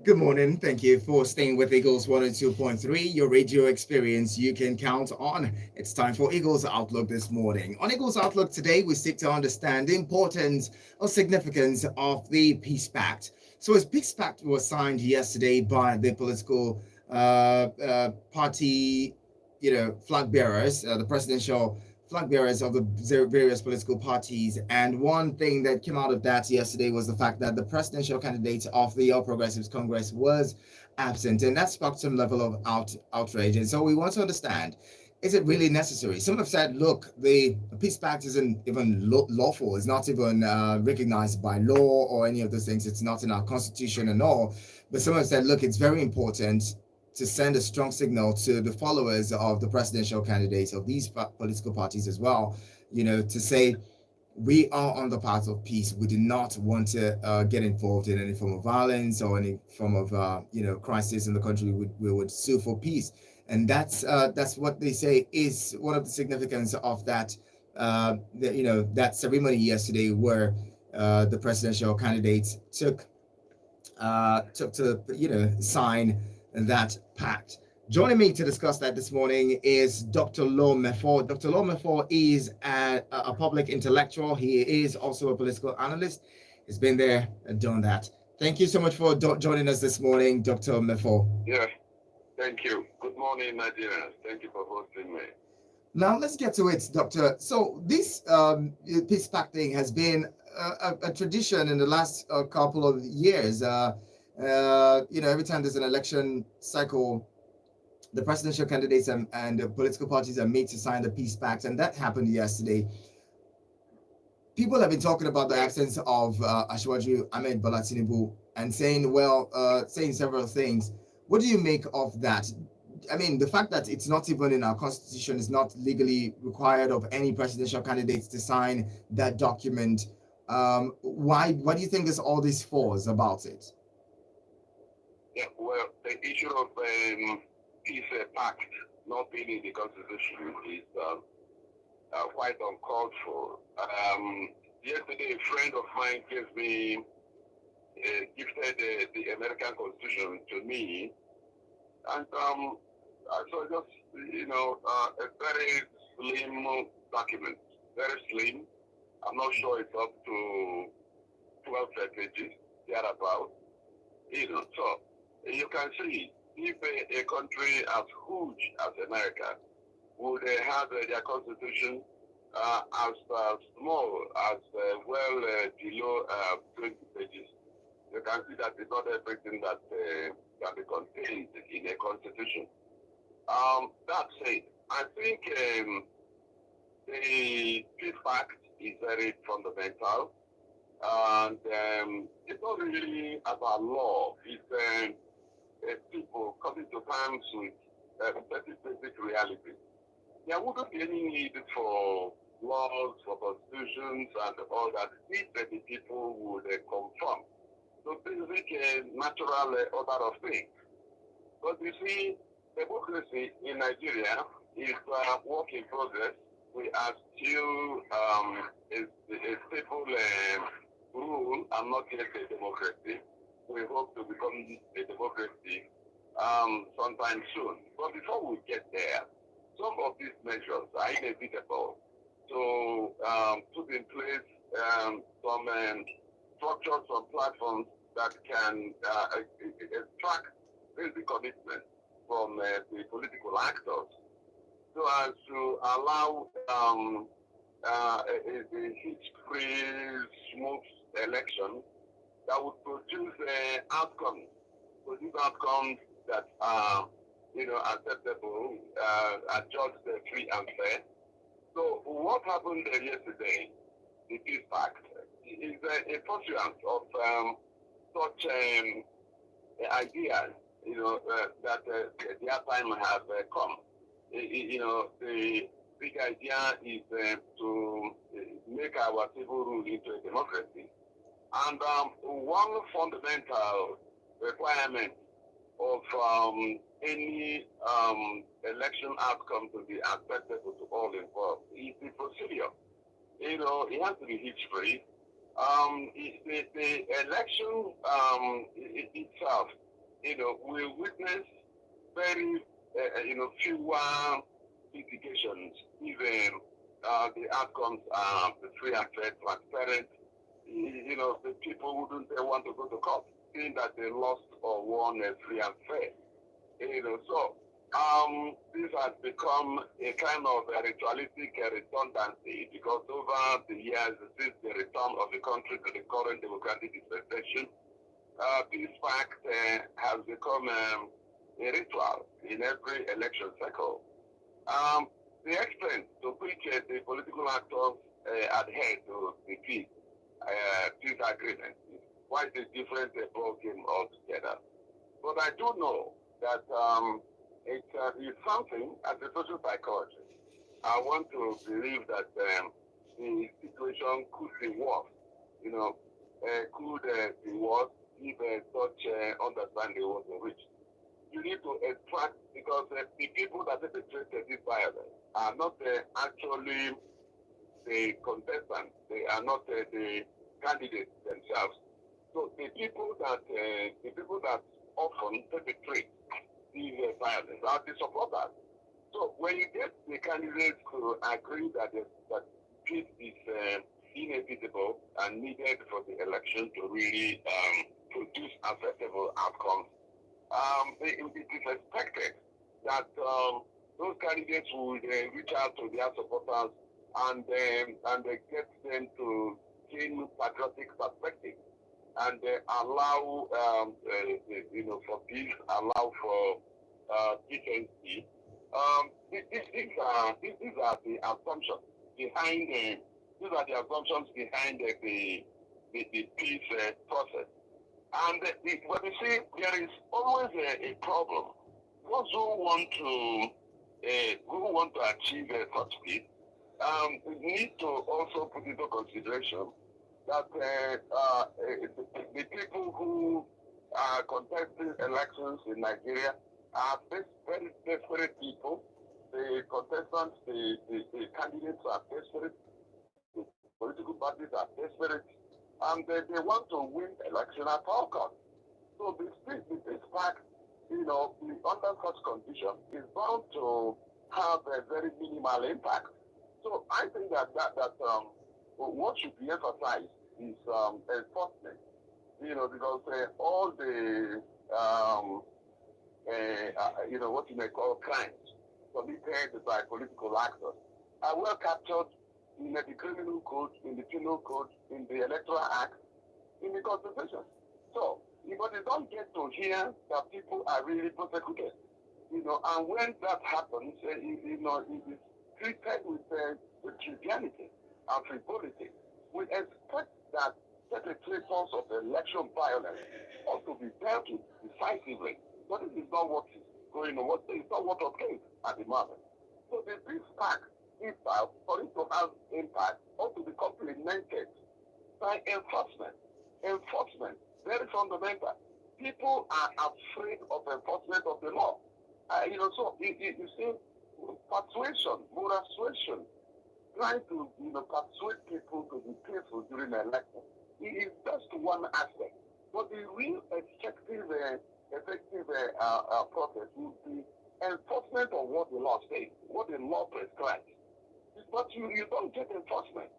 Good morning. Thank you for staying with Eagles 102.3, your radio experience you can count on. It's time for Eagles Outlook this morning. On Eagles Outlook today, we seek to understand the importance or significance of the Peace Pact. So, as Peace Pact was signed yesterday by the political party, flag bearers, the presidential flag bearers of the various political parties. And one thing that came out of that yesterday was the fact that the presidential candidate of the All Progressives Congress was absent, and that sparked some level of outrage. And so we want to understand. Is it really necessary? Some have said, look, the peace pact isn't even lawful. It's not even recognized by law or any of those things. It's not in our constitution and all. But some have said, look, it's very important to send a strong signal to the followers of the presidential candidates of these political parties as well, to say we are on the path of peace. We do not want to get involved in any form of violence or any form of crisis in the country. We would sue for peace, and that's what they say is one of the significance of that ceremony yesterday, where the presidential candidates took to sign that pact. Joining me to discuss that this morning is Dr. Lo Mefor. Dr. Lo Mefor is a public intellectual. He is also a political analyst. He's been there and done that. Thank you so much for joining us this morning, Dr. Mefor. Yeah, thank you. Good morning, Nigerians. Thank you for hosting me. Now let's get to it, Doctor. So this peace pact thing has been a tradition in the last couple of years. Every time there's an election cycle, the presidential candidates and the political parties are made to sign the peace pact, and that happened yesterday. People have been talking about the absence of Ashwaju Ahmed Bola Tinubu and saying several things. What do you make of that? I mean, the fact that it's not even in our constitution, is not legally required of any presidential candidates to sign that document. Why do you think there's all these flaws about it? Yeah, well, the issue of peace pact not being in the constitution is quite uncalled for. Yesterday, a friend of mine gifted the American Constitution to me, and so just a very slim document, very slim. I'm not sure it's up to 12 pages thereabout. So you can see if a country as huge as America would have their constitution as small as below 20 pages, you can see that it's not everything that can be contained in a constitution. That said, I think the peace pact is very fundamental, and it's not really about law. It's people coming to terms with very basic reality. There wouldn't be any need for laws, for constitutions, and all that if the people would conform to basic natural order of things. But you see, democracy in Nigeria is a work in progress. We are still a stable rule and not yet a democracy. We hope to become a democracy sometime soon. But before we get there, some of these measures are inevitable to put in place some structures, some platforms that can extract basic commitment from the political actors, so as to allow a hitch-free, smooth election that would produce outcomes that are, acceptable, are just free and fair. So what happened yesterday, the Peace Pact, is a pursuant of such ideas, that their time has come. The big idea is to make our civil rule into a democracy. And one fundamental requirement of any election outcome to be acceptable to all involved is the procedure. It has to be hitch-free. The election itself we witness very, fewer litigations, even the outcomes are free and fair, transparent. The people wouldn't want to go to court, saying that they lost or won free and fair. So this has become a kind of a ritualistic redundancy because over the years, since the return of the country to the current democratic dispensation, this fact has become a ritual in every election cycle. The extent to which the political actors adhere to the peace agreement is quite a different ball game altogether. But I do know that it is something as a social psychologist. I want to believe that the situation could be worse. Could be worse if such understanding was reached. You need to extract because the people that perpetrated this violence are not actually the contestants. They are not the candidates themselves. So the people that often perpetrate these violence are the supporters. So when you get the candidates to agree that that peace is inevitable and needed for the election to really produce acceptable outcomes, it is expected that those candidates would reach out to their supporters and get them to gain patriotic perspective and allow for peace, allow for decency. These are the assumptions behind the peace process. And but you see, there is always a problem. Those who want to achieve such peace need to also put into consideration that the people who are contesting elections in Nigeria are very desperate people. The contestants, the candidates are desperate. The political parties are desperate. And they want to win election at all costs. So this fact, under such condition, is bound to have a very minimal impact. So I think that what should be emphasized is enforcement. Because all the what you may call crimes committed by political actors are well captured in the criminal code, in the penal code, in the electoral act, in the constitution. So, but they don't get to hear that people are really persecuted. And when that happens, it is treated with triviality and frivolity. We expect that perpetrators of election violence ought to be dealt with decisively. But this is not what is going on. It's not what occurs at the moment. So this fact, for it to have impact, ought to be complemented by enforcement. Enforcement, very fundamental. People are afraid of enforcement of the law. So you see, persuasion, moral suasion, trying to persuade people to be peaceful during an election, it is just one aspect. But the real effective process would be enforcement of what the law says, what the law prescribes. But you don't get enforcement.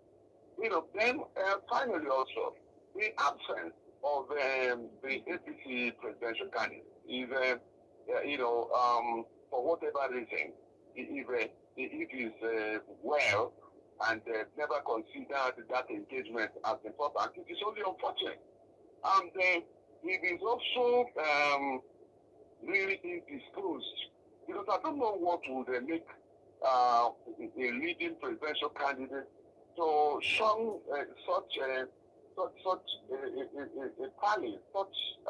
Then finally also, the absence of the APC presidential candidate is, for whatever reason, if it is well and never considered that engagement as important, it is only unfortunate. And it is also really indisposed because I don't know what would make a leading presidential candidate to shun such a rally, such a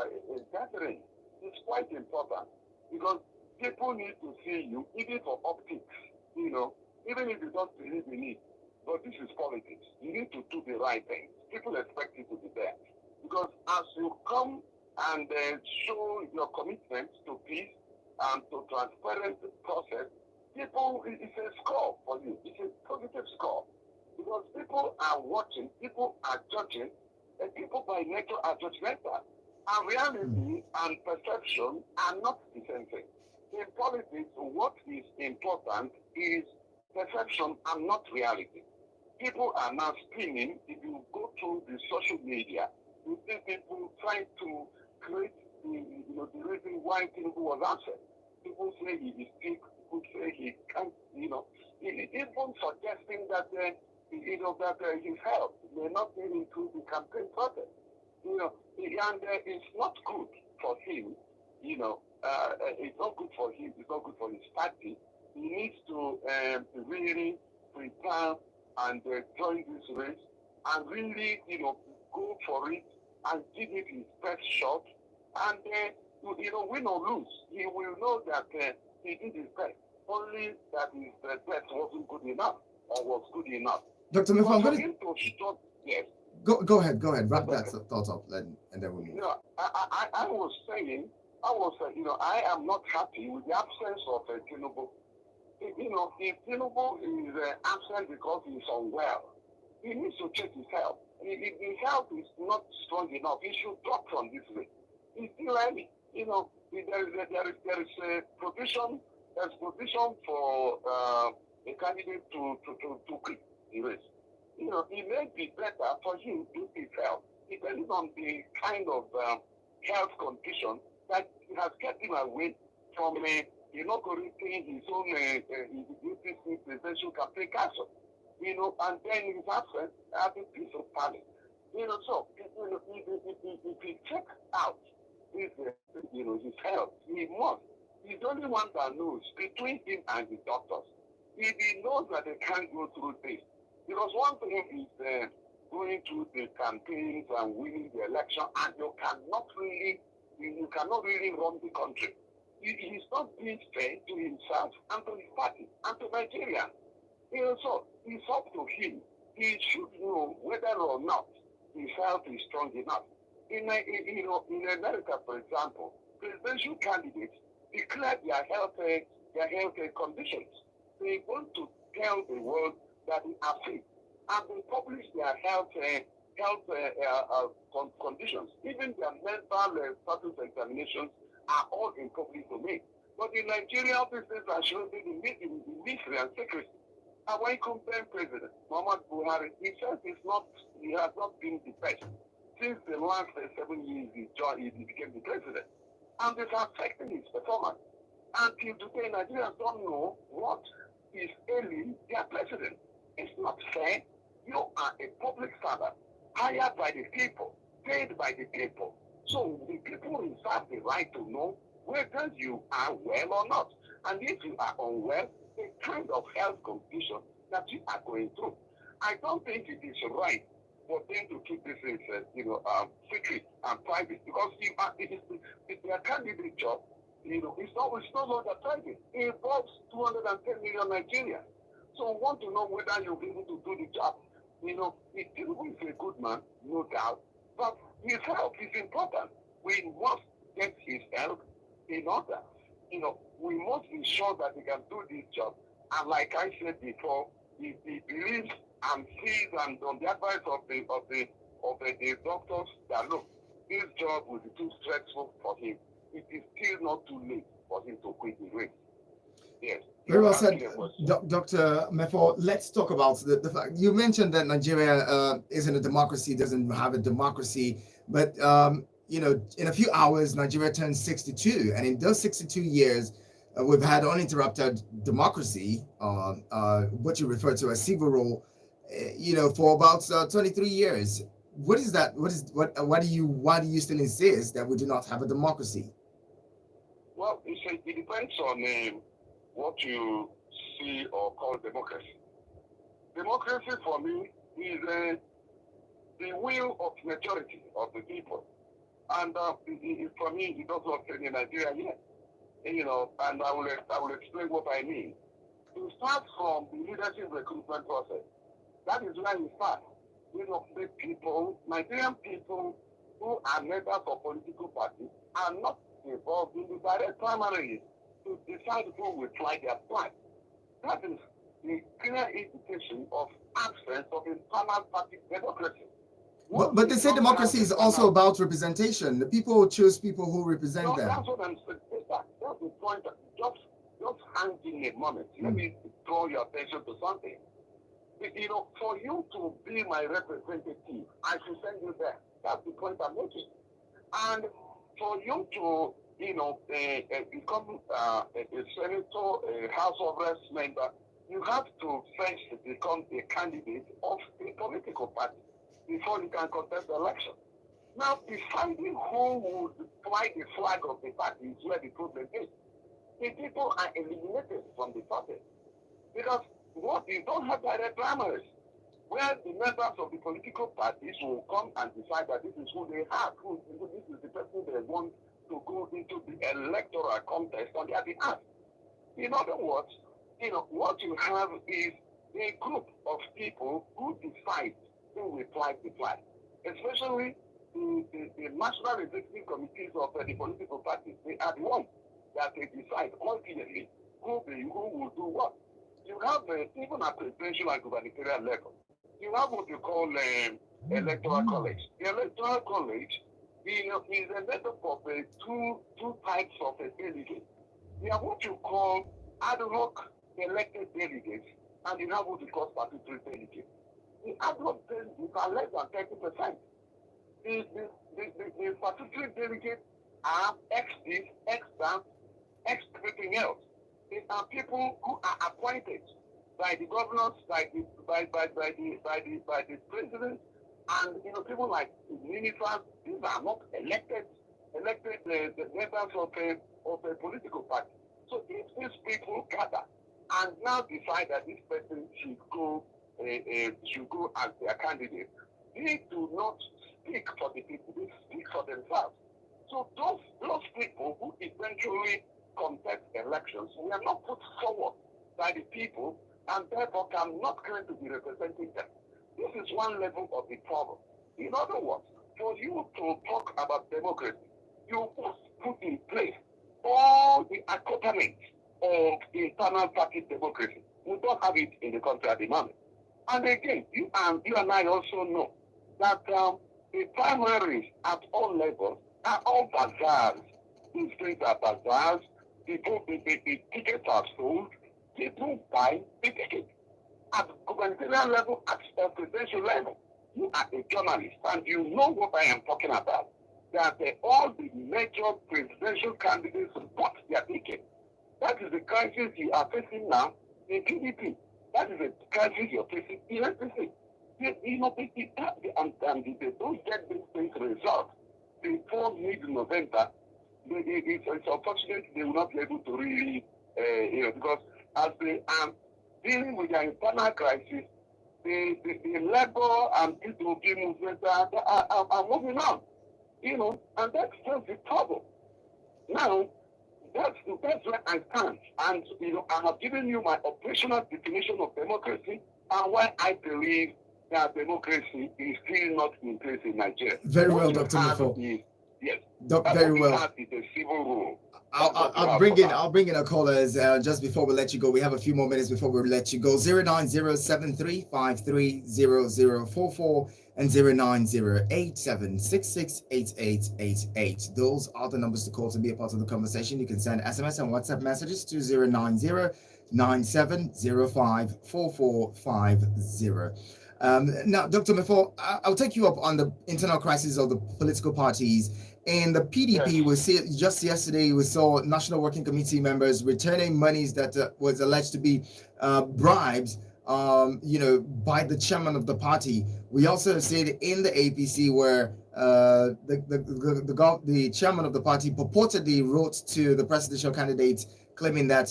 gathering. It's quite important because people need to see you, even for optics, even if you don't believe in it. But this is politics. You need to do the right thing. People expect you to be there. Because as you come and show your commitment to peace and to transparent process, people, it's a score for you. It's a positive score. Because people are watching, people are judging, and people by nature are judgmental. And reality and perception are not the same thing. In politics, what is important is perception and not reality. People are now spinning. If you go through the social media, you see people trying to create the reason why Tinubu was absent. People say he is sick. People say he can't. Even suggesting that his health may not be into the campaign process. And it's not good for him. It's not good for him. It's not good for his party. He needs to really prepare and join this race and really, go for it and give it his best shot. And win or lose, he will know that he did his best. Only that his best wasn't good enough or was good enough. Dr. Mifo, I'm going to stop. Yes. Go ahead. Wrap that thought up, and then we'll move. I was saying, I am not happy with the absence of Tinubu. If Tinubu is absent because he's unwell, he needs to check his health. If his health is not strong enough, he should drop from this race. He's still early. There is a provision. There's provision for a candidate to quit the race. It may be better for him to be health, depending on the kind of health condition that has kept him away from inaugurating his own UPC presidential campaign castle. And then his absence as a piece of talent. So if he checks out his health, he must. He's the only one that knows between him and the doctors. If he knows that they can't go through this, because one thing is going through the campaigns and winning the election, and you cannot really run the country. He's not being fair to himself and to his party and to Nigeria. So it's up to him. He should know whether or not his health is strong enough. In America, for example, presidential candidates declare their health conditions. They want to tell the world that they are fit, and they publish their health conditions. Even their mental status examinations are all in public domain. But in Nigeria, these things are shown in mystery and secrecy. And when you compare President Muhammad Buhari, he says he has not been the best since the last 7 years he became the president. And it's affecting his performance. Until today, Nigerians don't know what is ailing their president. It's not fair. You are a public servant, hired by the people, paid by the people. So the people reserve the right to know whether you are well or not. And if you are unwell, the kind of health condition that you are going through. I don't think it is right for them to keep this secret and private, because if their candidate job, it's no longer private. It involves 210 million Nigerians. So we want to know whether you'll be able to do the job. If Tinubu is a good man, no doubt, but his health is important. We must get his health in order. We must ensure that he can do this job. And like I said before, if he believes and sees and on the advice of the doctors that look, this job will be too stressful for him, it is still not too late for him to quit the race. Yes. Very well said, Dr. Mefo. Let's talk about the fact you mentioned that Nigeria isn't a democracy, doesn't have a democracy, but in a few hours, Nigeria turns 62, and in those 62 years, we've had uninterrupted democracy, what you refer to as civil rule, for about 23 years. What is that? Why do you still insist that we do not have a democracy? Well, it depends on what you see or call democracy. Democracy for me is the will of majority of the people. And for me, it does not in Nigeria yet. And I will explain what I mean. To start from the leadership recruitment process, that is where you start. The people, Nigerian people who are members of political parties are not involved in the direct primaries to decide who will fly their flag. That is the clear indication of absence of internal party democracy. But they say democracy is also about representation. The people choose people who represent them. That's what I'm saying. That's the point. Just hang in a moment. Let me draw your attention to something. For you to be my representative, I should send you there. That's the point I'm making. And for you to, become a senator, a House of Reps member, you have to first become a candidate of a political party before you can contest the election. Now, deciding who would fly the flag of the party is where the problem is. The people are eliminated from the party because you don't have direct primaries, where the members of the political parties will come and decide that this is who they have, this is the person they want to go into the electoral contest on their behalf. In other words, what you have is a group of people who decide who will fly the flag, especially the national executive committees of the political parties. They are the ones that they decide ultimately who will do what. You have even at presidential and gubernatorial level, you have what you call electoral college. The electoral college is a made up of two types of delegates. You have what you call ad hoc elected delegates, and you have what you call statutory delegates. The ad hoc delegates are less than 30%. The statutory delegates are ex-this, ex-that, ex-everything else. These are people who are appointed by the governors, by the president, and people like ministers. These are not elected the members of a political party. So if these people gather and now decide that this person should go as their candidate, they do not speak for the people; they speak for themselves. So those people who eventually contest elections were not put forward by the people, and therefore cannot claim to be representing them. This is one level of the problem. In other words, for you to talk about democracy, you must put in place all the accompaniments of internal party democracy. We don't have it in the country at the moment. And again, you and I also know that the primaries at all levels are all bazaars. These things are bazaars. The tickets are sold. People buy the ticket. At gubernatorial level, at presidential level, you are a journalist and you know what I am talking about. That all the major presidential candidates bought their ticket. That is the crisis you are facing now in PDP. That is the crisis you're facing in NPC. They don't get these things resolved before mid-November. It's unfortunate they will not be able to really, because as they are dealing with their internal crisis, the labor and P2P movements are moving on, and that's just the problem. Now, that's where I stand. And, I have given you my operational definition of democracy and why I believe that democracy is still not in place in Nigeria. Very well, Dr. Mefo. Yes. Very well. It's a civil rule. I'll bring in our callers just before we let you go. We have a few more minutes before we let you go. 09073530044 and 09087668888. Those are the numbers to call to be a part of the conversation. You can send SMS and WhatsApp messages to 09097054450. Now, Dr. Mefo, I'll take you up on the internal crisis of the political parties. In the PDP, yes. We see just yesterday we saw National Working Committee members returning monies that was alleged to be bribes, by the chairman of the party. We also see it in the APC where the chairman of the party purportedly wrote to the presidential candidates claiming that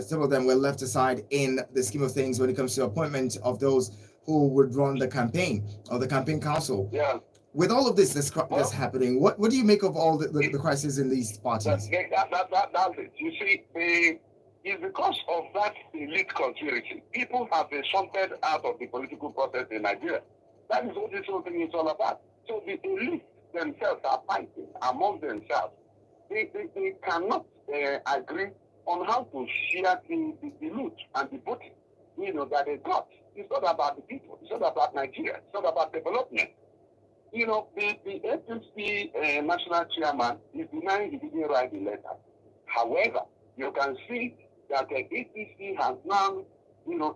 some of them were left aside in the scheme of things when it comes to appointment of those who would run the campaign or the campaign council. Yeah. With all of this that's happening, what do you make of all the crisis in these parties? That's it. You see, it's because of that elite conspiracy. People have been shunted out of the political process in Nigeria. That is what this whole thing is all about. So the elite themselves are fighting among themselves. They cannot agree on how to share the loot and the booty, that they got. It's not about the people. It's not about Nigeria. It's not about development. You know, the APC national chairman is denying he didn't write the letter. However, you can see that the APC has now,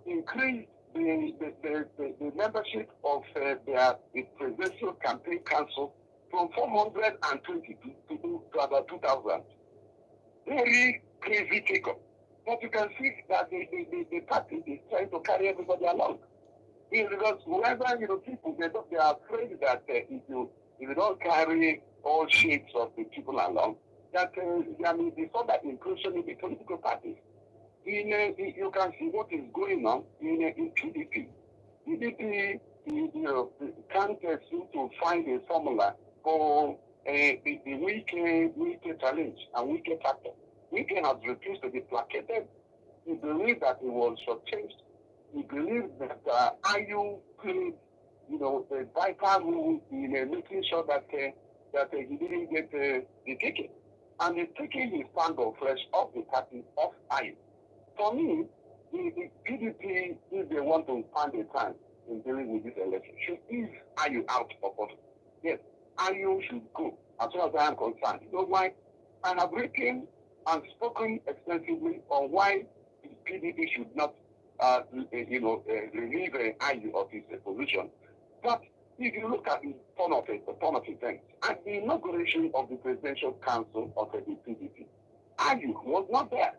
increased the membership of the presidential campaign council from 420 to about 2,000. Very crazy takeoff. But you can see that the party is trying to carry everybody along. Because whoever, people, they are afraid that if you don't carry all shapes of the people along, that there may be further inclusion in the political parties. You can see what is going on in PDP. PDP, can't seem to find a formula for the weak challenge and weak factor. Weak has refused to be placated. He believed that he was shortchanged. He believed that IU played, the vital role in making sure that he didn't get the ticket. And he's taking his stand of fresh off the party of IU. For me, the PDP, if they want to find a time in dealing with this election, should ease IU out of office. Yes, IU should go, as far as I am concerned. You know why? I have written and spoken extensively on why the PDP should not, relieve IU of his position. But if you look at the turn of events, at the inauguration of the Presidential Council of the PDP, IU was not there.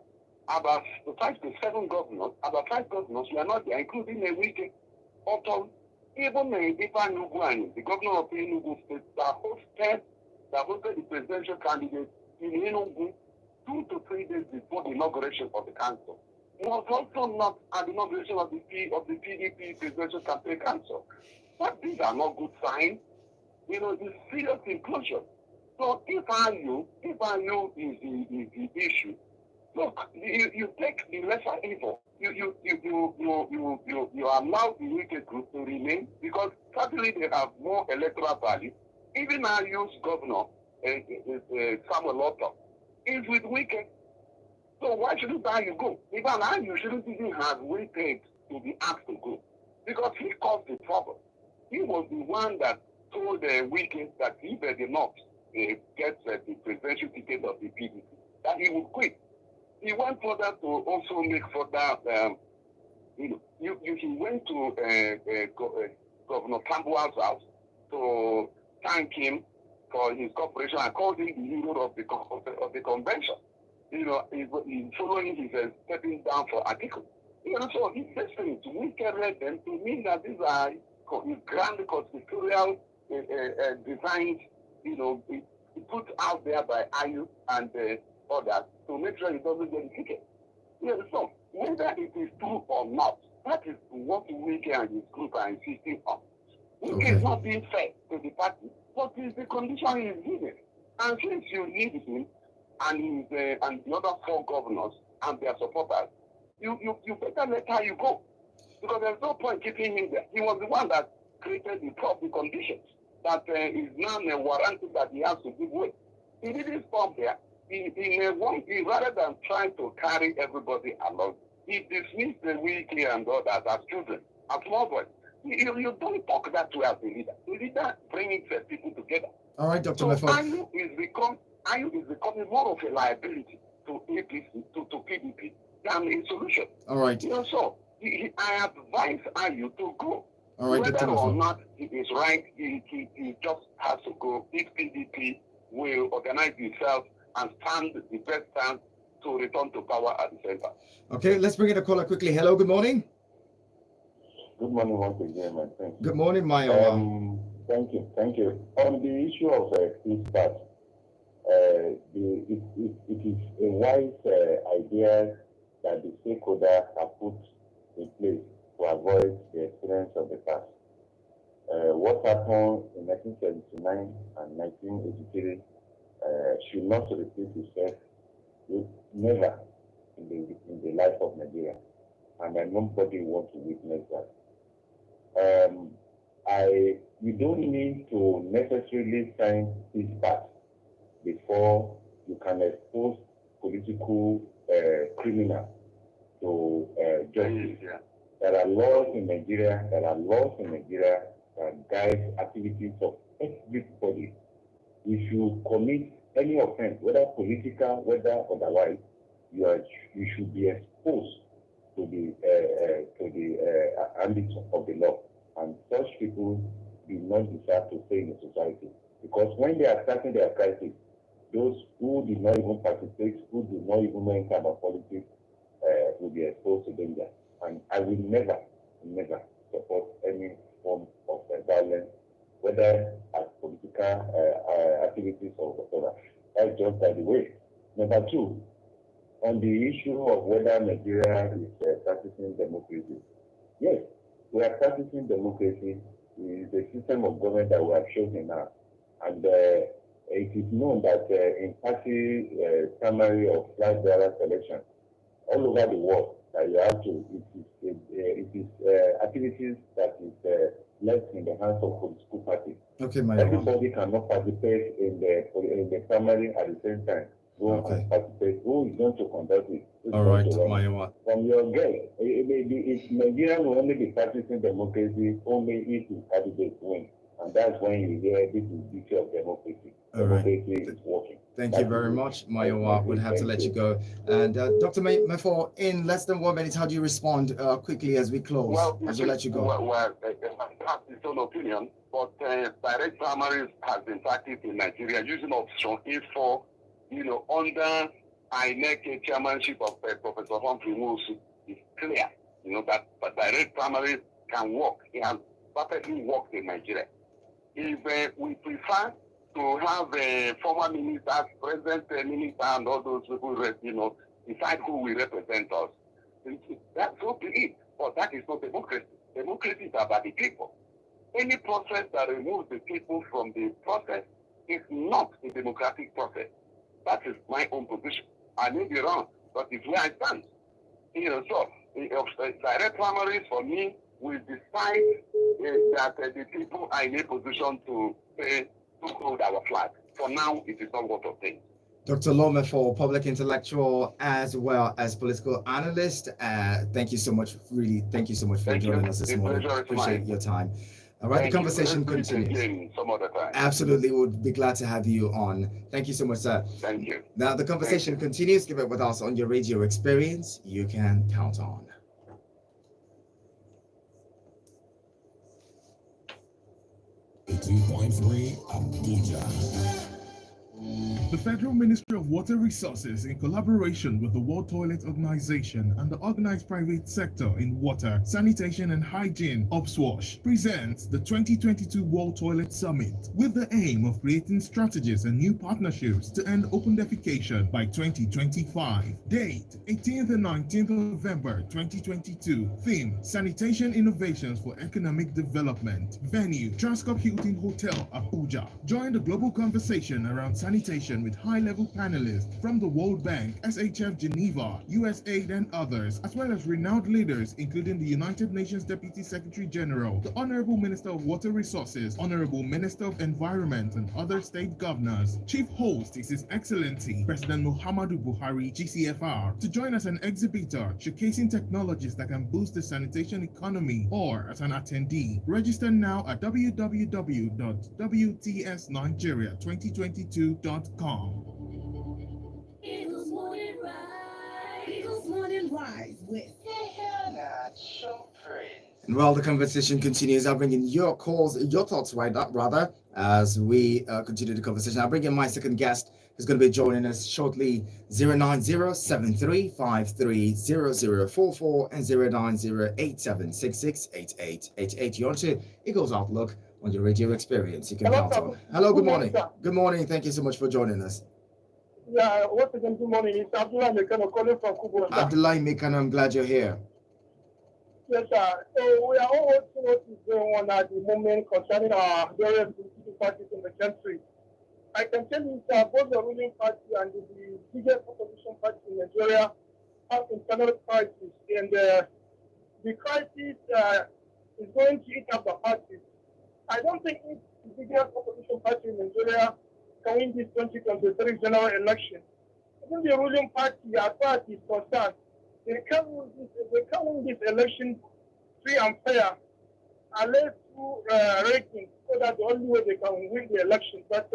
About 5 to 7 governors, about 5 governors were not there, including a week autumn. Even Ipan Nuguani, the governor of Enugu State, that hosted the presidential candidate in Enugu 2 to 3 days before the inauguration of the council. He was also not at the inauguration of the PDP presidential campaign council. But these are not good signs. It's serious inclusion. So if IU is the issue, look, you take the lesser evil. You allow the wicked group to remain because certainly they have more electoral value. Even our youth governor, Samuel Otto, is with wicked. So why shouldn't IU go? Even IU shouldn't even have wicked to be asked to go because he caused the trouble. He was the one that told the wicked that if they did not get the presidential ticket of the PDP, that he would quit. He went further to also make further, he went to Governor Tambua's house to thank him for his cooperation and called him the hero of the convention. He's following his stepping down for article. So he's listening to wicked them to mean that these are grand conspiratorial designs, put out there by IU and others to make sure he doesn't get the ticket. So whether it is true or not, that is what Wike and his group are insisting on. Wike is not being fair to the party, but it's the condition he is given. And since you need him and the other 4 governors and their supporters, you better let you go. Because there's no point keeping him there. He was the one that created the conditions that is now warranted that he has to give way. He didn't stop there. He rather than trying to carry everybody along, he dismissed the weak and others as children, as small boys. You don't talk that way as a leader. The leader brings people together. All right, Dr. So Lefort. IU is becoming more of a liability to APC, to PDP, than a solution. All right. So I advise IU to go. All right, Whether Dr. or Lefort. not he is right, he just has to go. If PDP will organize itself and stand the best chance to return to power at the center. Okay, let's bring in a caller quickly. Hello, good morning. Good morning once again, my friend. Good morning, Mayo. Thank you. On the issue of CSPAT, it is a wise idea that the stakeholders have put in place to avoid the experience of the past. What happened in 1979 and 1983 should not repeat itself, never in the life of Nigeria, and nobody wants to witness that. You don't need to necessarily sign this part before you can expose political criminals to justice. Yeah. There are laws in Nigeria that guide activities of everybody. If you commit any offense, whether political, whether otherwise, you should be exposed to the ambit of the law. And such people do not deserve to stay in the society. Because when they are starting their crisis, those who did not even participate, who do not even know anything about politics, will be exposed to danger. And I will never support any form of violence, whether as political activities or whatever. That's just by the way. Number two, on the issue of whether Nigeria is practicing democracy. Yes, we are practicing democracy. It is the system of government that we have chosen now. And it is known that in party primary or flag bearer selection, all over the world, that you have to, it is activities that is left in the hands of political parties. Okay, my Everybody cannot participate in the primary at the same time. Okay. Who is going to conduct it? All right, Mayowa. From your guess, if Nigeria will only be practicing democracy only if the candidates win. And that's when you hear this is the beauty of democracy. All right. Democracy is working. Thank you very much, Mayowa. We'll have to let you go. And Dr. Mefo, in less than 1 minute, how do you respond quickly as we close, as we let you go? Well, that's his own opinion, but direct primaries has been practiced in Nigeria using option A4, under INEC chairmanship of Professor Humphrey Musu. It's clear, that direct primaries can work. It has perfectly worked in Nigeria. If we prefer to have former ministers, present minister, and all those people, decide who will represent us, that's so be it. But that is not democracy. Democracy is about the people. Any process that removes the people from the process is not a democratic process. That is my own position. I may be wrong, but it's where I stand. So direct primaries for me will decide that the people are in a position to hold our flag. For now, it is not what of things. Dr. Lomefo, public intellectual as well as political analyst. Thank you so much. Really, thank you so much for joining us this morning. Appreciate your time. All right, the conversation continues. Some other time. Absolutely, we'll be glad to have you on. Thank you so much, sir. Thank you. Now, the conversation continues. Give it with us on your radio experience. You can count on. Abuja. The Federal Ministry of Water Resources, in collaboration with the World Toilet Organization and the organized private sector in water, sanitation and hygiene, OPSWASH, presents the 2022 World Toilet Summit with the aim of creating strategies and new partnerships to end open defecation by 2025. Date, 18th and 19th November 2022. Theme, Sanitation Innovations for Economic Development. Venue, Transcorp Hilton Hotel, Abuja. Join the global conversation around sanitation with high-level panelists from the World Bank, SHF Geneva, USAID and others, as well as renowned leaders including the United Nations Deputy Secretary General, the Honorable Minister of Water Resources, Honorable Minister of Environment and other state governors. Chief host is His Excellency President Muhammadu Buhari, GCFR, to join as an exhibitor showcasing technologies that can boost the sanitation economy, or as an attendee. Register now at www.wtsnigeria2022.com. Eagles Morning Rise. Eagles Morning Rise with And while the conversation continues, I'll bring in your calls, your thoughts rather, as we continue the conversation. I'll bring in my second guest, who's going to be joining us shortly. 090-7353-0044 and 090-8766-8888. You're on to Eagles Outlook on your radio experience. You can count on. Hello, good morning. Good morning. Thank you so much for joining us. Yeah, once again, good morning. It's Abdullah Mekano calling from Kubo. Abdullah Mekano, I'm glad you're here. Yes, sir. So we are all watching what is going on at the moment concerning our various political parties in the country. I can tell you that both the ruling party and the biggest opposition party in Nigeria have internal crisis, and the crisis is going to eat up the parties. I don't think if the biggest opposition party in Nigeria can win this 2023 general election. Even the ruling party, as far as is concerned, they can't win this election free and fair unless political rating so that the only way they can win the election. But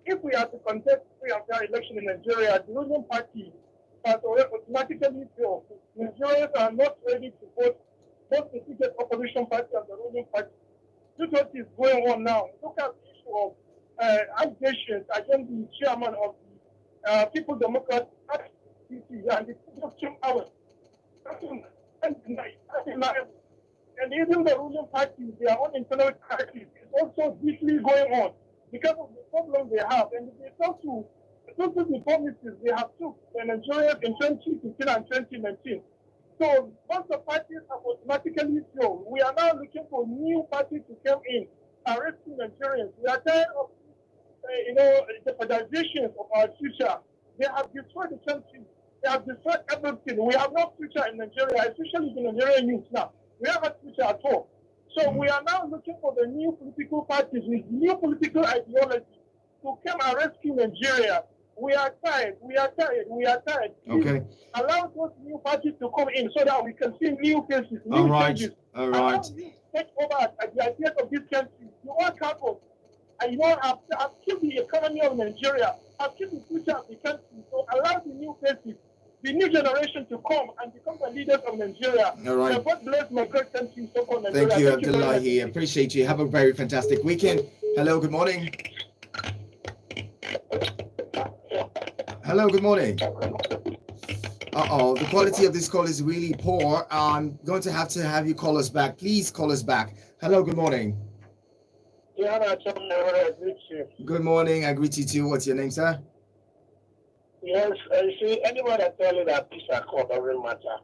if we are to contest free and fair election in Nigeria, the ruling party has automatically failed. Nigerians are not ready to vote both the biggest opposition party and the ruling party. Look what is going on now. Look at the issue of allegations against the chairman of the People Democratic Party and the people came out. And even the ruling party, their own internal crisis is also deeply going on because of the problems they have. And they talk to the promises they have took the Nigerians in 2015 and 2019. So once the parties have automatically failed, we are now looking for new parties to come in and rescue Nigerians. We are tired of the federalizations of our future. They have destroyed the country. They have destroyed everything. We have no future in Nigeria, especially the Nigerian youth now. We have no future at all. So we are now looking for the new political parties with new political ideology to come and rescue Nigeria. We are tired. We are tired. We are tired. Okay. Allow those new parties to come in so that we can see new faces, new All right. changes. All right. Allow you take over at the ideas of this country. You want capital, and you want to keep the economy of Nigeria, have keep the future of the country. So allow the new faces, the new generation to come and become the leaders of Nigeria. All right. And God bless my great country, so called Nigeria. Thank you, very Abdullahi. much. Appreciate you. Have a very fantastic weekend. Hello, good morning. Hello, good morning. The quality of this call is really poor. I'm going to have you call us back. Please call us back. Hello, good morning. Yeah, I greet you. Good morning. I greet you too. What's your name, sir? Yes, you see, anyone that tell you that peace accord doesn't matter.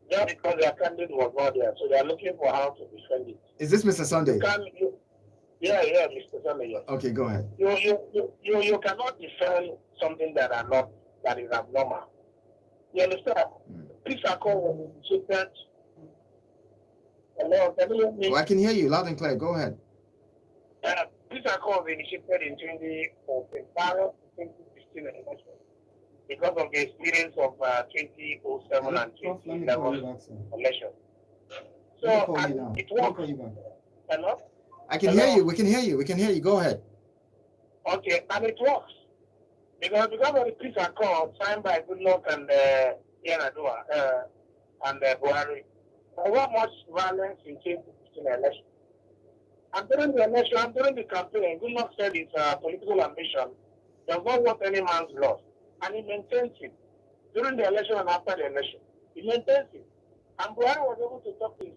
Just because their candidate was not there, so they are looking for how to defend it. Is this Mr. Sunday? Yeah, Mr. Sunday. Yes. Okay, go ahead. You cannot defend something that is abnormal. You understand? Peace accord was initiated. Hello, can you hear me? Oh, I can hear you loud and clear. Go ahead. Peace accord was initiated in 2016 election because of the experience of 2007 and 2011 election. So it works. Hello? I can hear you. We can hear you. We can hear you. Go ahead. Okay, and it works. Because of the peace accord signed by Goodluck and Yar'Adua and Buhari, there was much violence in 2016 election. And during the election, and during the campaign, Goodluck said his political ambition does not want any man's loss. And he maintains it. During the election and after the election, he maintains it. And Buhari was able to talk to his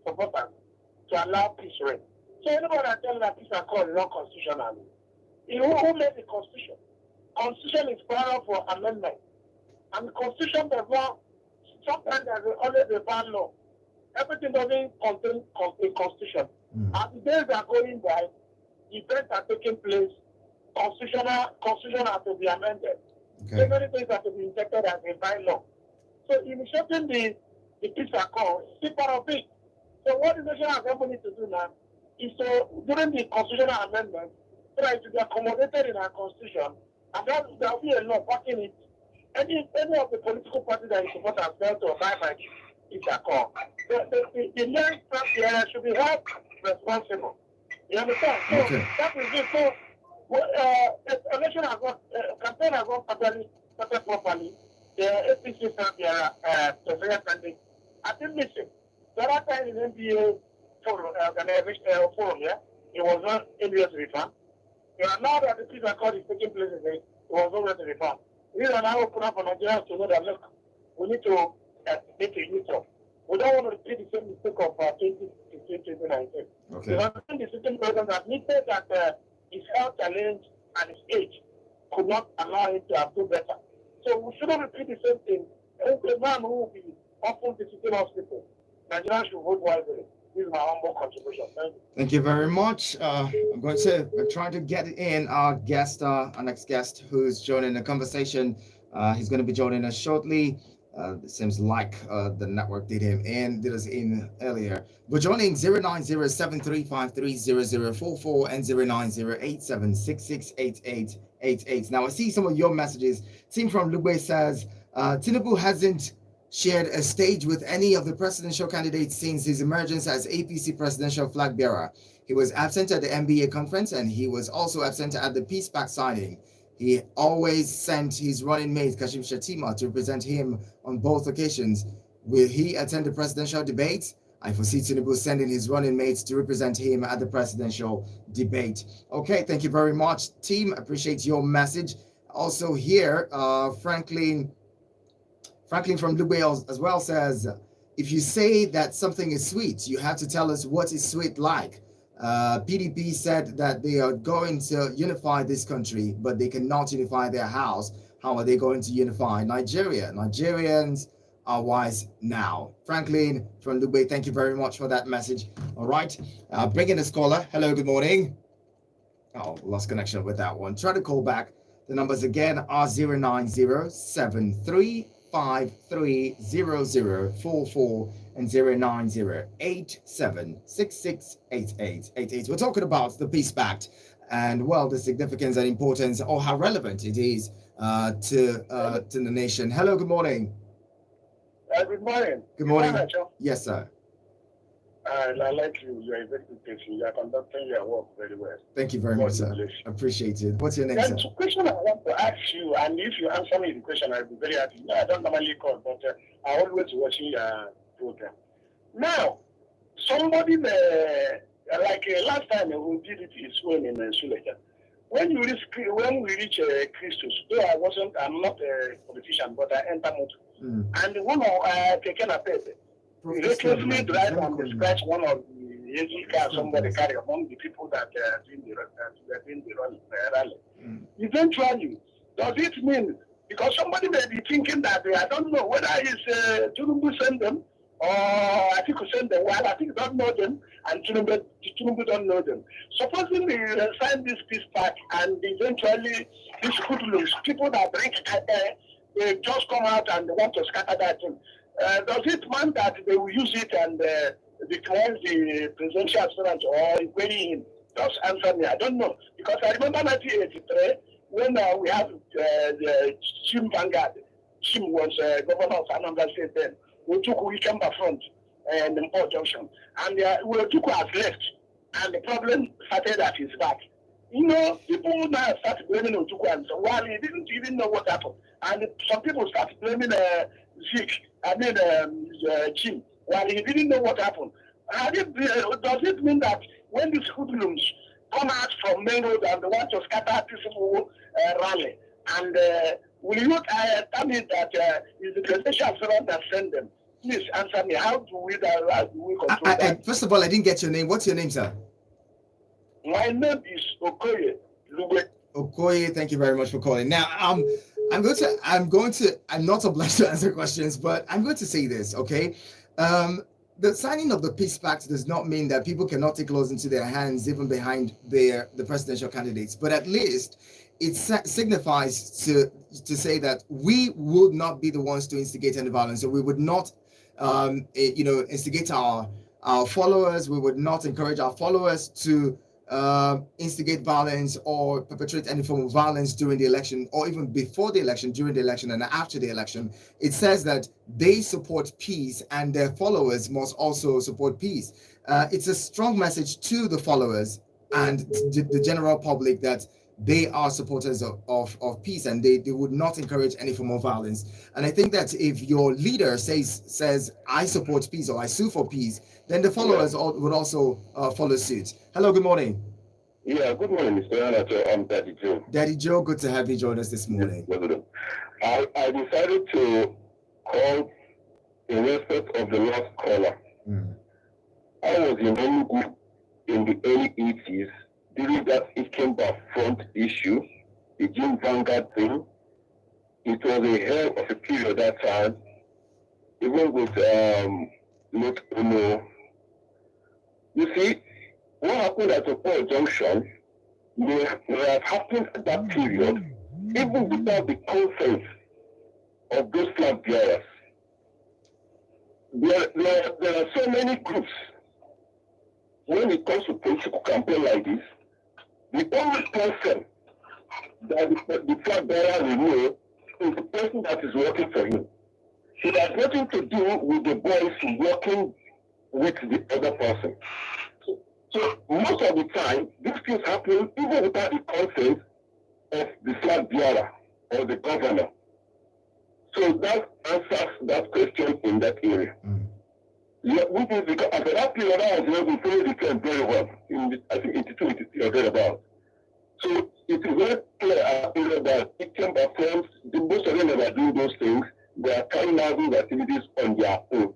supporters to allow peace reign. So anybody that tells that peace accord is not constitutional, who made the constitution? Constitution is power for amendment. And the constitution does not, sometimes there's always a bad law. Everything doesn't contain a constitution. As the days are going by, events are taking place, constitution has to be amended. Okay. So many things have to be injected as a bylaw. So initiating the peace accord is part of it. So what the National Assembly needs to do now is to, during the constitutional amendment, try to be accommodated in our constitution, and that there will be a law backing it. Any of the political parties that is supposed to fail to abide by this accord, the next area should be held responsible. You understand? So Okay. that is it. So election has not, campaign has not properly started properly. The APC sent their president candidate. I didn't listen. The other time in NBA forum, forum, yeah, it was not able to be found. Now that the peace accord is taking place again, it was nowhere to be found. These are now open up for Nigerians to know that, look, we need to make a use of. We don't want to repeat the same mistake of 2016, 2019. Okay. Because I think the sitting president admitted that his health challenge and his age could not allow him to do better. So we shouldn't repeat the same thing. A man who will be often visiting hospitals, Nigerians should vote wisely. This is my humble contribution. Thank you. Thank you very much. I'm going to try to get in our guest, our next guest, who's joining the conversation. He's going to be joining us shortly. It seems like the network did us in earlier. We're joining 09073530044 and 09087668888. Now I see some of your messages. Team from Lugbe says Tinubu hasn't shared a stage with any of the presidential candidates since his emergence as APC presidential flag bearer. He was absent at the NBA conference and he was also absent at the Peace Pact signing. He always sent his running mate Kashim Shettima to represent him on both occasions. Will he attend the presidential debates? I foresee Tinubu sending his running mates to represent him at the presidential debate. Okay, thank you very much, team. Appreciate your message. Also here, Franklin from Dubai as well says, if you say that something is sweet, you have to tell us what is sweet like. PDP said that they are going to unify this country, but they cannot unify their house. How are they going to unify Nigeria? Nigerians are wise now. Franklin from Dubai, thank you very much for that message. All right, bringing this caller. Hello, good morning. Oh, lost connection with that one. Try to call back. The numbers again are 09073530044 and 09087668888. We're talking about the Peace Pact and, well, the significance and importance, or how relevant it is to the nation. Hello, good morning. Good morning. Good morning. Yes, sir. I like you. You are a very good person. You are conducting your work very well. Thank you very much, sir. Appreciate it. What's your name, sir? There's a question I want to ask you, and if you answer me the question, I'll be very happy. I don't normally call, but I always watching your program. Now, somebody last time we did it is when in Suleja. When we reach Christus, though I'm not a politician, but I enter motor. And one of taken a paper. We recklessly drive on the scratch one of the AG cars somebody carry among the people that are doing the rally. Eventually, does it mean, because somebody may be thinking that I don't know whether it's Tinubu send them or I think we send them. Well, I think don't know them and Tinubu don't know them. Supposing they sign this peace pact and eventually these hoodlums, people that drink they just come out and want to scatter that thing. Does it mean that they will use it and declare the presidential aspirant or query him? Just answer me. I don't know. Because I remember 1983 when we had the Chim Vanguard. Chim was governor of Anambra State then. We took Wikemba Front and Port Junction. And we took has left. And the problem started at his back. You know, people now start blaming Otuku and so while he didn't even know what happened. And some people start blaming Chim, while he didn't know what happened. Does it mean that when these hoodlums come out from main road and they want to scatter peaceful rally, and will you tell me that is the presidential aspirant that sent them? Please answer me. How do we control that? First of all, I didn't get your name. What's your name, sir? My name is Okoye Lugbe. Okoye, thank you very much for calling. Now, I'm not obliged to answer questions, but I'm going to say this, okay? The signing of the Peace Pact does not mean that people cannot take laws into their hands, even behind the presidential candidates. But at least it signifies to say that we would not be the ones to instigate any violence. So we would not, instigate our followers. We would not encourage our followers to instigate violence or perpetrate any form of violence during the election, or even before the election, during the election, and after the election. It says that they support peace and their followers must also support peace. It's a strong message to the followers and the general public that they are supporters of peace, and they would not encourage any form of violence. And I think that if your leader says I support peace or I sue for peace, then the followers would also follow suit. Hello, good morning. Yeah, good morning, Mr. Anato. I'm Daddy Joe. Daddy Joe, good to have you join us this morning. I decided to call in respect of the last caller. I was in Enugu in the early 80s during that Ikemba Front issue, the Jim Vanguard thing. It was a hell of a period that time, even with You see, what happened at the Port Junction may have happened at that period, even without the consent of those flag bearers. There are so many groups. When it comes to political campaign like this, the only person that the flag bearer will know is the person that is working for him. It has nothing to do with the boys working with the other person. So most of the time, these things happen even without the consent of the flag bearer or the governor. So that answers that question in that area. Yeah, which is because after that period, I was able to follow the trend very well. I think 82, 83 or thereabout. So it is very clear that it can perform, most of them that are doing those things, they are carrying out these activities on their own.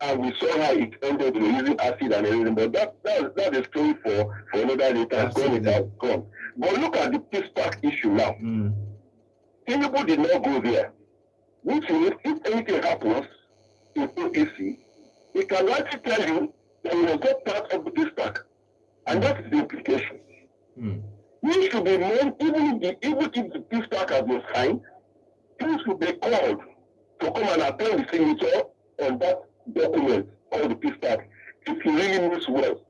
And we saw how it ended with using acid and everything, but that's a story for another day. Gone. But look at the Peace Pact issue now. Tinubu did not go there. Which means if anything happens in APC, he can rightly tell you that he was not part of the Peace Pact. And that is the implication. He should be known, even if the Peace Pact has been signed, he should be called to come and attend the signature on that document called the Peace Pact if he really means well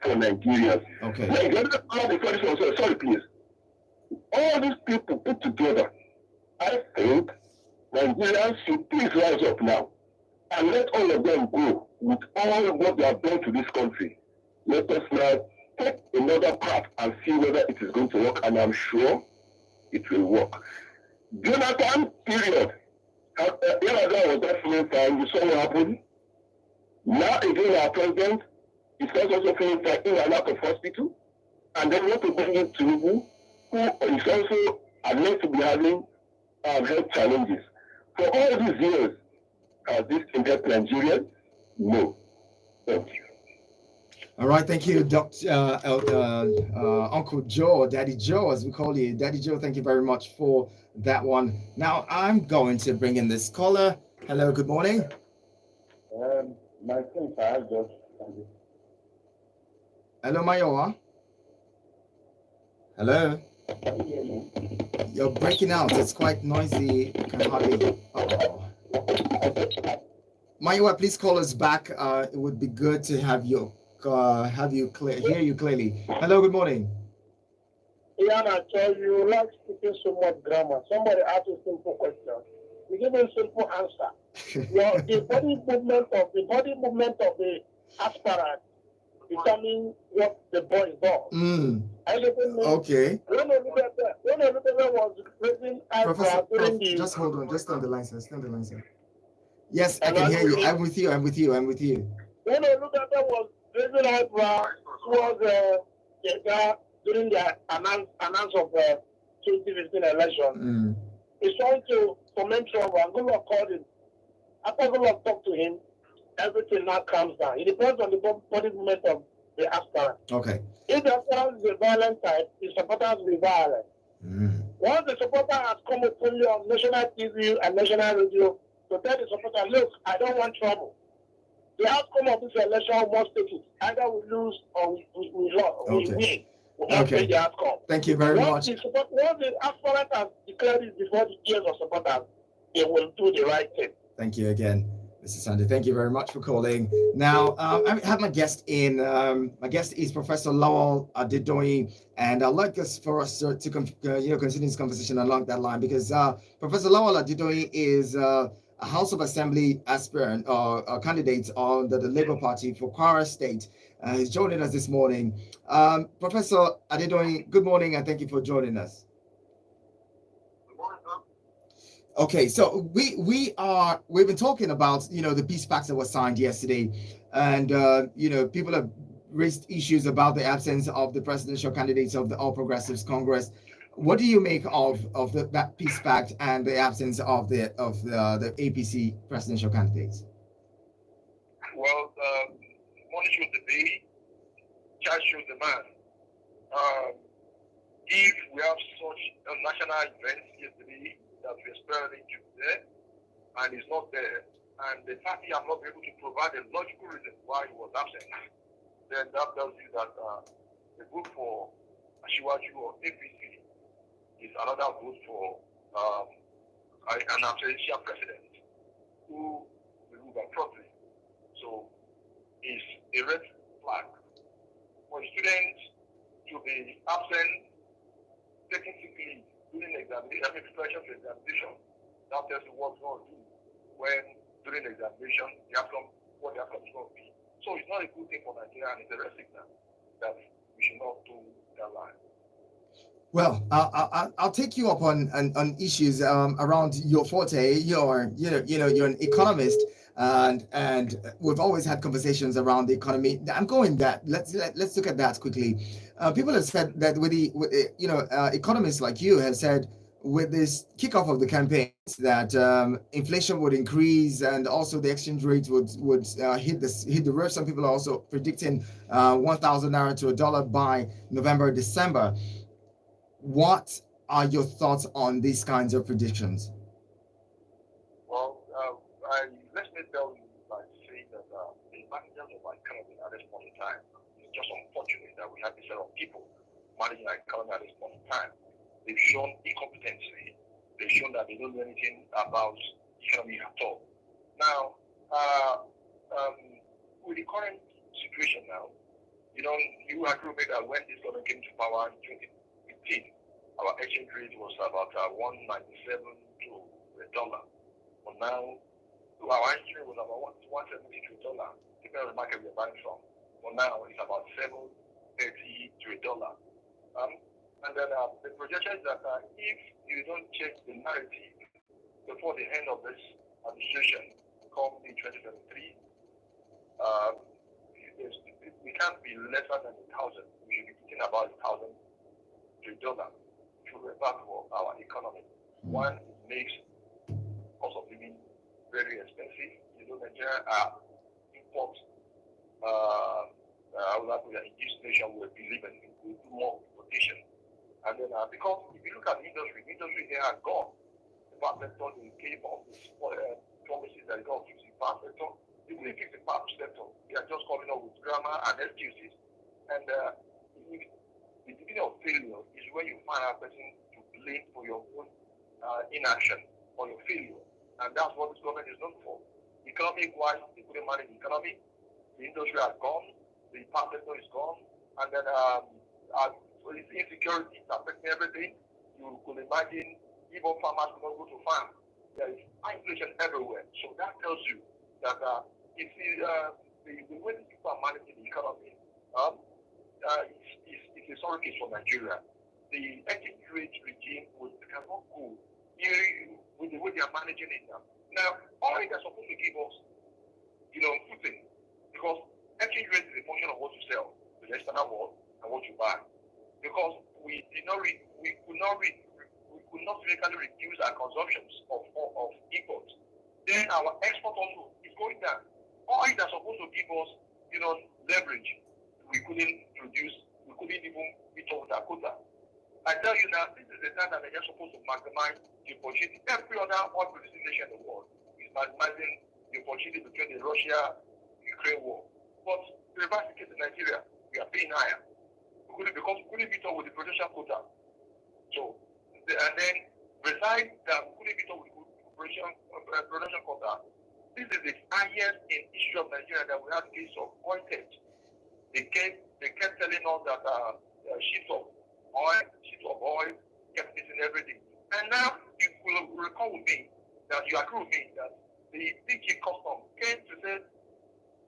for Nigerians. Okay. Like, sorry, please. All these people put together, I think Nigerians should please rise up now and let all of them go with all what they have done to this country. Let us now take another path and see whether it is going to work, and I'm sure it will work. Jonathan, period. Jonathan was not feeling fine. You saw what happened. Now again, our president is also feeling fine in and out of hospital, and then want to bring in Tinubu, who is also alleged to be having health challenges. For all these years, has this helped Nigeria? No. Thank you. All right, thank you, Uncle Joe, Daddy Joe, as we call you. Daddy Joe, thank you very much for that one. Now, I'm going to bring in this caller. Hello, good morning. My friend, I just... Hello, Mayowa. Hello. You're breaking out. It's quite noisy. I can hardly... Mayowa, please call us back. It would be good to have you hear you clearly. Hello, good morning. Ian, I tell you, like speaking so much grammar. Somebody asked a simple question. You give a simple answer. The body movement of the aspirant determine what the boy does. Okay. When Olubebe was raising eyebrows during the... Just hold on. Just stay on the line, sir. Stay on the line, sir. Yes, I can hear you. I'm with you. When Olubebe was raising eyebrows towards during the announce of the 2015 election, he's trying to foment trouble, and Goodluck called him. After Goodluck talked to him, everything now calms down. It depends on the body movement of the aspirant. Okay. If the aspirant is a violent type, his supporters will be violent. Once the supporter has come openly on national TV and national radio to tell the supporter, look, I don't want trouble. The outcome of this election must take it. Either we lose or we win. We must take the outcome. Thank you very much. Once the aspirant has declared it before the ears of supporters, they will do the right thing. Thank you again, Mr. Sandy. Thank you very much for calling. Now, I have my guest in. My guest is Professor Lowell Adedoyin, and I'd like for us to continue this conversation along that line, because Professor Lowell Adedoyin is a House of Assembly aspirant or candidate on the Labour Party for Kwara State. He's joining us this morning. Professor Adedoyin, good morning, and thank you for joining us. Good morning, sir. Okay, so we've been talking about the peace pact that was signed yesterday, and people have raised issues about the absence of the presidential candidates of the All Progressives Congress. What do you make of that peace pact and the absence of the APC presidential candidates? Well, money shows the day, child shows the man. If we have such a national event yesterday that we're expecting to be there, and it's not there, and the party have not been able to provide a logical reason why it was absent, then that tells you that the vote for Ashiwaju or APC is another vote for an presidential president who will move properly. So it's a red flag for students to be absent, taking sick leave, doing preparation for examination. That tells you what's going to do when during the examination, the outcome, what the outcome is going to be. So it's not a good thing for Nigeria, and it's a red signal that we should not do that line. Well, I'll take you up on issues around your forte. You're an economist, and we've always had conversations around the economy. I'm going that. Let's look at that quickly. People have said that economists like you have said with this kickoff of the campaigns that inflation would increase and also the exchange rate would hit the roof. Some people are also predicting 1,000 naira to a dollar by November, December. What are your thoughts on these kinds of predictions? Well, let me tell you by saying that the managers of our economy at this point in time, it's just unfortunate that we have this set of people managing our economy at this point in time. They've shown incompetency. They've shown that they don't know anything about economy at all. Now, with the current situation now, you agree with that when this government came to power in 2015, our exchange rate was about 197 to a dollar. But now, our exchange rate was about 170 to a dollar, depending on the market we're buying from. But now it's about 730 to a dollar. And then the projection is that if you don't change the narrative before the end of this administration, come in 2023, we can't be lesser than 1,000. We should be thinking about 1,000 to a dollar to revive our economy. One, it makes cost of living very expensive. Nigeria imports. I would like to in this nation we believe in do more importation. And then because if you look at the industry here are gone. The power sector they gave all these promises that they got to the power sector. They didn't fix the power sector. They are just coming up with grammar and excuses. And the beginning of failure is when you find a person to blame for your own inaction or your failure. And that's what this government is known for. Economic-wise, they couldn't manage the economy. The industry has gone. The power sector is gone. And then insecurity is affecting everything. You could imagine even farmers could not go to farm. There is inflation everywhere. So that tells you that the way the people are managing the economy it's a sorry case for Nigeria. The exchange rate regime cannot go with the way they are managing it now. Now, all they're supposed to give us, footing, because exchange rate is a function of what you sell to the external world and what you buy. Because we could not significantly reduce our consumptions of imports. Then our export also is going down. All they're supposed to give us, leverage. We couldn't even meet up with our quota. I tell you now, this is the time that they're supposed to maximize the opportunity. Every other oil producing nation in the world is maximizing the opportunity between the Russia-Ukraine war. But the reverse is the case in Nigeria, we are paying higher. Because we couldn't meet up with the production quota. So, and then besides that, we couldn't meet up with the production quota. This is the highest in history of Nigeria that we have case of oil theft. They kept telling us that ships of oil kept missing everything. And now you will recall with me that you agree with me that the DG Custom came to say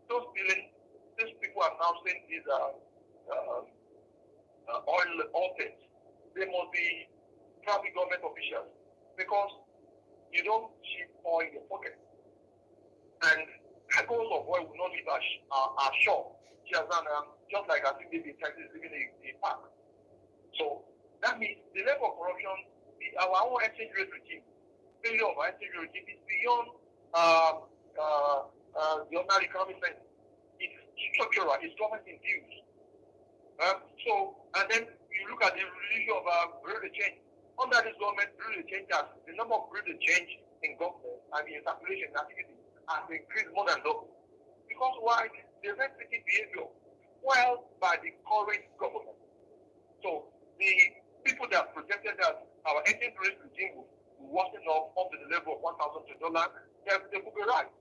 these people are now saying these oil things. They must be probably government officials because you don't ship oil in your pocket. And cargoes of oil will not leave our shore. Just like I think maybe Texas living in Pact. So that means the level of corruption, our own exchange rate regime, failure of our exchange rate regime is beyond the ordinary economic sense. It's structural, it's government induced. And then you look at the issue of rate change. Under this government, rate change the number of rate change in government and in circulation activity has increased more than double. Because why? The rent-taking behavior well by the current government. So the people that projected that our exchange rate regime will worsen up to the level of $1,000 to $1, they could be right.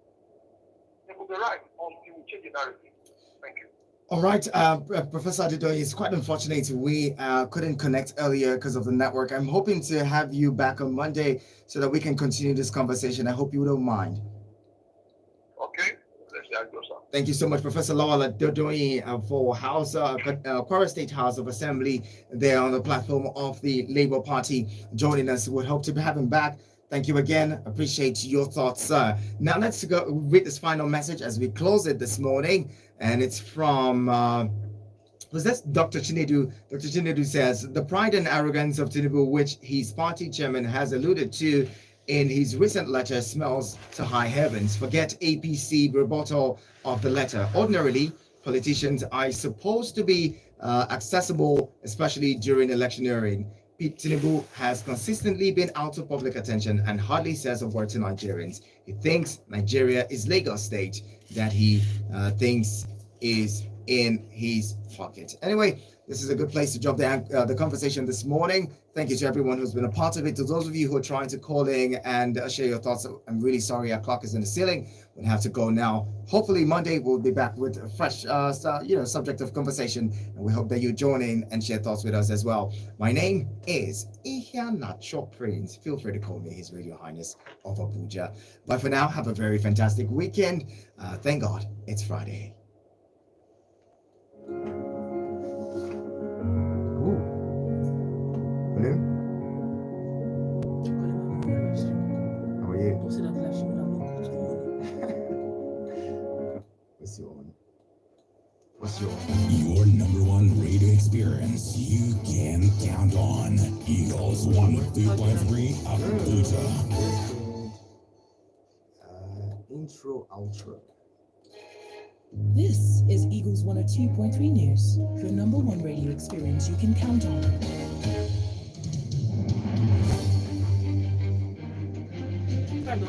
They could be right until we change the narrative. Thank you. All right, Professor Adedoye, it's quite unfortunate we couldn't connect earlier because of the network. I'm hoping to have you back on Monday so that we can continue this conversation. I hope you don't mind. Thank you so much, Professor Lawal Dodoi, for Kwara State House of Assembly there on the platform of the Labour Party, joining us. We hope to have him back. Thank you again. Appreciate your thoughts, sir. Now let's go read this final message as we close it this morning, and it's from. Was that Dr. Chinedu? Dr. Chinedu says the pride and arrogance of Tinubu, which his party chairman has alluded to in his recent letter, smells to high heavens. Forget APC rebuttal of the letter. Ordinarily, politicians are supposed to be accessible, especially during electioneering. Pete Tinubu has consistently been out of public attention and hardly says a word to Nigerians. He thinks Nigeria is Lagos State, that he thinks is in his pocket. Anyway, this is a good place to drop down the conversation this morning. Thank you to everyone who's been a part of it. To those of you who are trying to call in and share your thoughts, I'm really sorry our clock is in the ceiling. We'll have to go now. Hopefully Monday we'll be back with a fresh subject of conversation, and we hope that you join in and share thoughts with us as well. My name is Ihanacho Prince. Feel free to call me His Radio Highness of Abuja. But for now, have a very fantastic weekend. Thank God it's Friday. Hello? How are you? What's your Your number one radio experience you can count on. Eagles 102.3 Abuja. Intro, outro. This is Eagles 102.3 News, your number one radio experience you can count on. Hello.